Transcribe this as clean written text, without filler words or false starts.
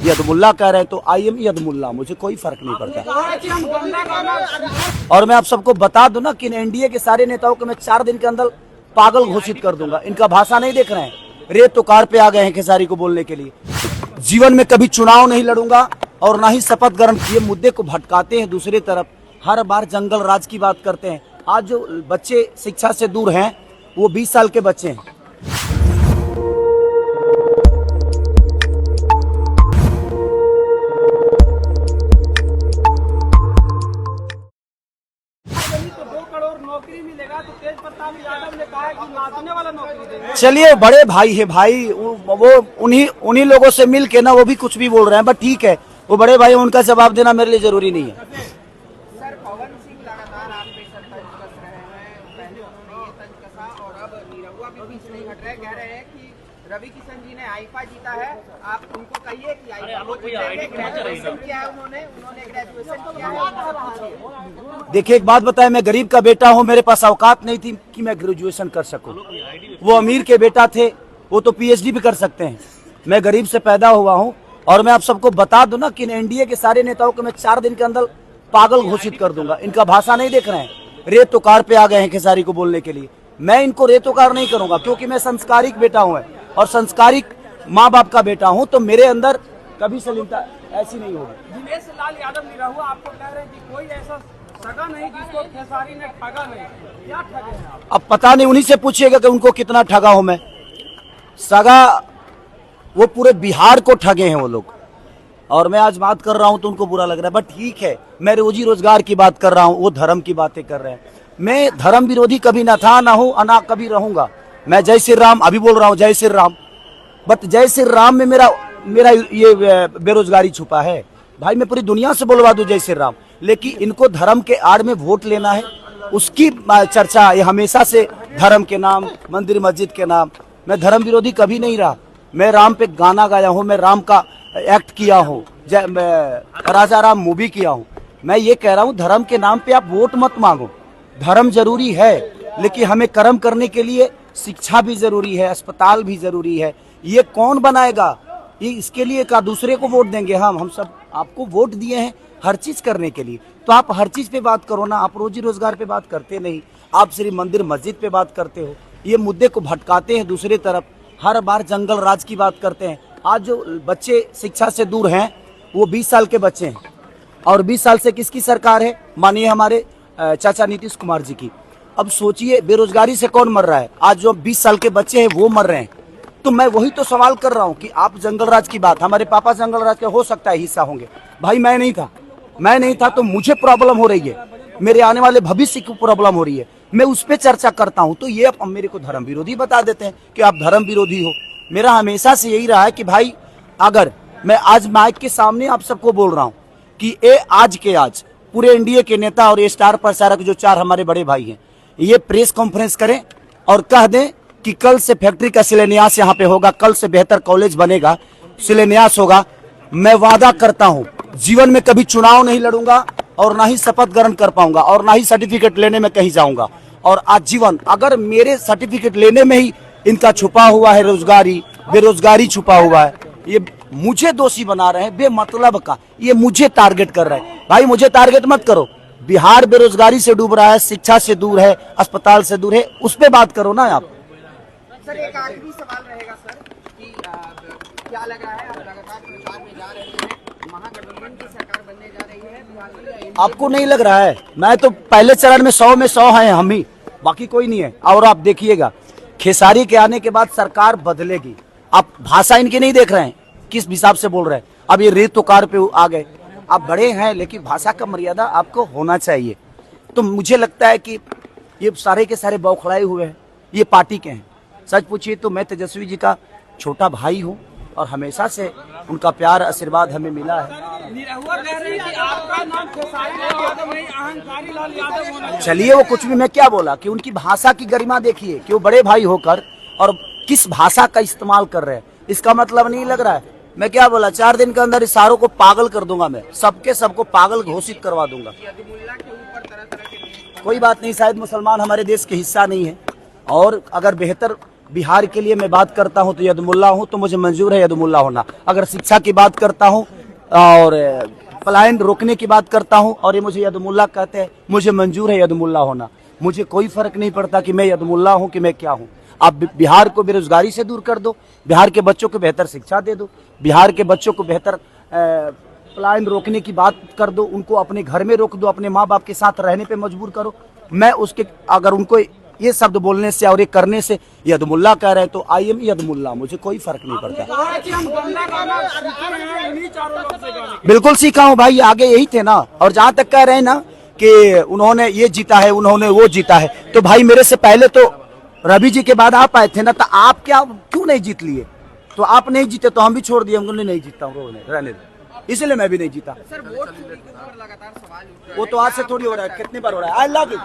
यदमुल्ला कह रहे हैं तो आई एम यदमुल्ला, मुझे कोई फर्क नहीं पड़ता। और मैं आप सबको बता दूं ना कि एनडीए के सारे नेताओं को मैं 4 दिन के अंदर पागल घोषित कर दूंगा। इनका भाषा नहीं देख रहे हैं, रेत तो कार पे आ गए हैं खेसारी को बोलने के लिए। जीवन में कभी चुनाव नहीं लड़ूंगा और ना ही शपथ ग्रहण किए मुद्दे को भटकाते हैं दूसरी तरफ, हर बार जंगल राज की बात करते हैं। आज जो बच्चे शिक्षा से दूर हैं वो 20 साल के बच्चे हैं। नौकरी मिलेगा तो तेज प्रताप यादव ने कहा है कि नाचने वाला नौकरी देंगे। चलिए, बड़े भाई है भाई, वो उन्हीं लोगों से मिल के ना वो भी कुछ भी बोल रहे हैं, बट ठीक है, वो बड़े भाई, उनका जवाब देना मेरे लिए जरूरी नहीं है। सर, पवन सिंह लगातार आप पे सर तंज कस रहे हैं, पहले उन्होंने ये तंज कसा और अब निरहुआ भी पीछे नहीं हट रहे, कह रहे हैं कि रवि किशन जी ने आईफा जीता है, आप उनको कहिए कि ग्रेजुएशन किया है, उन्होंने ग्रेजुएशन किया है। देखिए, एक बात बताए, मैं गरीब का बेटा हूँ, मेरे पास औकात नहीं थी कि मैं ग्रेजुएशन कर सकूं। वो अमीर के बेटा थे, वो तो पीएचडी भी कर सकते हैं। मैं गरीब से पैदा हुआ हूँ और मैं आप सबको बता दूं ना कि एनडीए के सारे नेताओं को मैं 4 दिन के अंदर पागल घोषित कर दूंगा। इनका भाषा नहीं देख रहे हैं, रेत तो कार पे आ गए हैं खेसारी को बोलने के लिए। मैं इनको रेतोकार नहीं करूंगा क्योंकि मैं संस्कारिक बेटा हूँ और संस्कारिक माँ बाप का बेटा हूँ, तो मेरे अंदर कभी सलीमता ऐसी नहीं होगी। दिनेश लाल यादव निरहुआ आपको कह रहे हैं कि कोई ऐसा सगा नहीं जिसको खेसारी ने ठगा नहीं, क्या ठगे हैं आप? अब पता नहीं, उन्हीं से पूछिएगा कि उनको कितना ठगा हूं मैं। सगा वो पूरे बिहार को ठगे हैं वो लोग, और मैं आज बात कर रहा हूं तो उनको बुरा लग रहा है, बट ठीक है, मैं रोजी रोजगार की बात कर रहा हूं, वो धर्म की बातें कर रहे हैं। मैं धर्म विरोधी कभी ना था, ना हूं, ना कभी रहूंगा। मैं जय श्री राम अभी बोल रहा हूं, जय श्री राम, बट जय श्री राम में मेरा ये बेरोजगारी छुपा है। भाई, मैं पूरी दुनिया से बोलवा दूं जय श्री राम, लेकिन इनको धर्म के आड़ में वोट लेना है, उसकी चर्चा ये हमेशा से धर्म के नाम, मंदिर मस्जिद के नाम। मैं धर्म विरोधी कभी नहीं रहा। मैं राम पे गाना गाया हूँ, मैं राम का एक्ट किया हूँ, राजा राम मूवी किया हूँ। मैं ये कह रहा हूँ, धर्म के नाम पे आप वोट मत मांगो। धर्म जरूरी है, लेकिन हमें कर्म करने के लिए शिक्षा भी जरूरी है, अस्पताल भी जरूरी है। ये कौन बनाएगा? ये इसके लिए का दूसरे को वोट देंगे? हम सब आपको वोट दिए हैं हर चीज करने के लिए, तो आप हर चीज पे बात करो ना। आप रोजी रोजगार पे बात करते नहीं, आप सिर्फ मंदिर मस्जिद पे बात करते हो। ये मुद्दे को भटकाते हैं दूसरी तरफ, हर बार जंगल राज की बात करते हैं। आज जो बच्चे शिक्षा से दूर हैं वो 20 साल के बच्चे हैं, और 20 साल से किसकी सरकार है? मानिए हमारे चाचा नीतीश कुमार जी की। अब सोचिए, बेरोजगारी से कौन मर रहा है? आज जो 20 साल के बच्चे हैं वो मर रहे हैं। तो मैं वही तो सवाल कर रहा हूँ कि आप जंगल राज की बात, हमारे पापा जंगल राज के हो सकता है हिस्सा होंगे, भाई मैं नहीं था, तो मुझे प्रॉब्लम हो रही है, मेरे आने वाले भविष्य की प्रॉब्लम हो रही है, मैं उस पर चर्चा करता हूँ। तो ये अब मेरे को धर्म विरोधी बता देते हैं कि आप धर्म विरोधी हो। मेरा हमेशा से यही रहा है कि भाई, अगर मैं आज माइक के सामने आप सबको बोल रहा हूँ कि आज पूरे एनडीए के नेता और ये स्टार प्रचारक जो 4 हमारे बड़े भाई हैं, ये प्रेस कॉन्फ्रेंस करें और कह दें कि कल से फैक्ट्री का शिलान्यास यहाँ पे होगा, कल से बेहतर कॉलेज बनेगा, शिलान्यास होगा। मैं वादा करता हूँ, जीवन में कभी चुनाव नहीं लड़ूंगा और ना ही शपथ ग्रहण कर पाऊंगा और ना ही सर्टिफिकेट लेने में कहीं जाऊंगा। और आजीवन अगर मेरे सर्टिफिकेट लेने में ही इनका छुपा हुआ है बेरोजगारी छुपा हुआ है, ये मुझे दोषी बना रहे हैं बेमतलब का, ये मुझे टारगेट कर रहे हैं। भाई, मुझे टारगेट मत करो। बिहार बेरोजगारी से डूब रहा है, शिक्षा से दूर है, अस्पताल से दूर है, उस पर बात करो ना आप। सर, एक आखिरी सवाल रहेगा सर कि क्या लग रहा है, आप लगातार प्रचार में जा रहे हैं, महागठबंधन की सरकार बनने जा रही है, आपको नहीं लग रहा है? मैं तो पहले चरण में 100 में 100 हैं हम ही, बाकी कोई नहीं है। और आप देखिएगा, खेसारी के आने के बाद सरकार बदलेगी। आप भाषा इनकी नहीं देख रहे हैं, किस हिसाब से बोल रहे हैं। अब ये रेत तो कार पे आ गए, आप बड़े हैं, लेकिन भाषा का मर्यादा आपको होना चाहिए। तो मुझे लगता है कि ये सारे के सारे बौखलाए हुए हैं, ये पार्टी के हैं। सच पूछिए तो मैं तेजस्वी जी का छोटा भाई हूँ और हमेशा से उनका प्यार आशीर्वाद हमें मिला है। निरहुआ कह रहे हैं कि आपका नाम खेसारी लाल यादव नहीं, अहंकारी लाल यादव होना चाहिए। चलिए, वो कुछ भी, मैं क्या बोला कि उनकी भाषा की गरिमा देखिए कि वो बड़े भाई होकर और किस भाषा का इस्तेमाल कर रहे हैं। इसका मतलब नहीं लग रहा है। मैं क्या बोला, 4 दिन के अंदर इस सारों को पागल कर दूंगा, मैं सबको पागल घोषित करवा दूंगा। कोई बात नहीं, शायद मुसलमान हमारे देश के हिस्सा नहीं है, और अगर बेहतर बिहार के लिए मैं बात करता हूं तो यदुमुल्ला हूं, तो मुझे मंजूर है यदुमुल्ला होना। अगर शिक्षा की बात करता हूं और पलायन रोकने की बात करता हूं और ये मुझे यदुमुल्ला कहते हैं, मुझे मंजूर है यदुमुल्ला होना। मुझे कोई फर्क नहीं पड़ता कि मैं यदुमुल्ला हूं कि मैं क्या हूं। आप बिहार को बेरोजगारी से दूर कर दो, बिहार के बच्चों को बेहतर शिक्षा दे दो, बिहार के बच्चों को बेहतर पलायन रोकने की बात कर दो, उनको अपने घर में रोक दो, अपने माँ बाप के साथ रहने पे मजबूर करो। मैं उसके अगर उनको ये शब्द बोलने से और ये करने से यदुमुल्ला कह रहे हैं तो आई एम यदुमुल्ला, मुझे कोई फर्क नहीं पड़ता। कहा है कि हम गंदा गाना सीखे हैं इन्हीं चारों लोग से गाने के। बिल्कुल सीखा हूँ भाई, आगे यही थे ना। और जहां तक कह रहे हैं ना कि उन्होंने ये जीता है, उन्होंने वो जीता है, तो भाई मेरे से पहले तो रवि जी के बाद आप आए थे ना, तो आप क्या क्यों नहीं जीत लिए? तो आप नहीं जीते तो हम भी छोड़ दिए, हम नहीं जीता हूँ, रहने दो, इसलिए मैं भी नहीं जीता। सर वोट चोरी के ऊपर लगातार सवाल उठ रहे हैं। वो तो आज से थोड़ी हो रहा है, कितनी बार हो रहा है। I love you.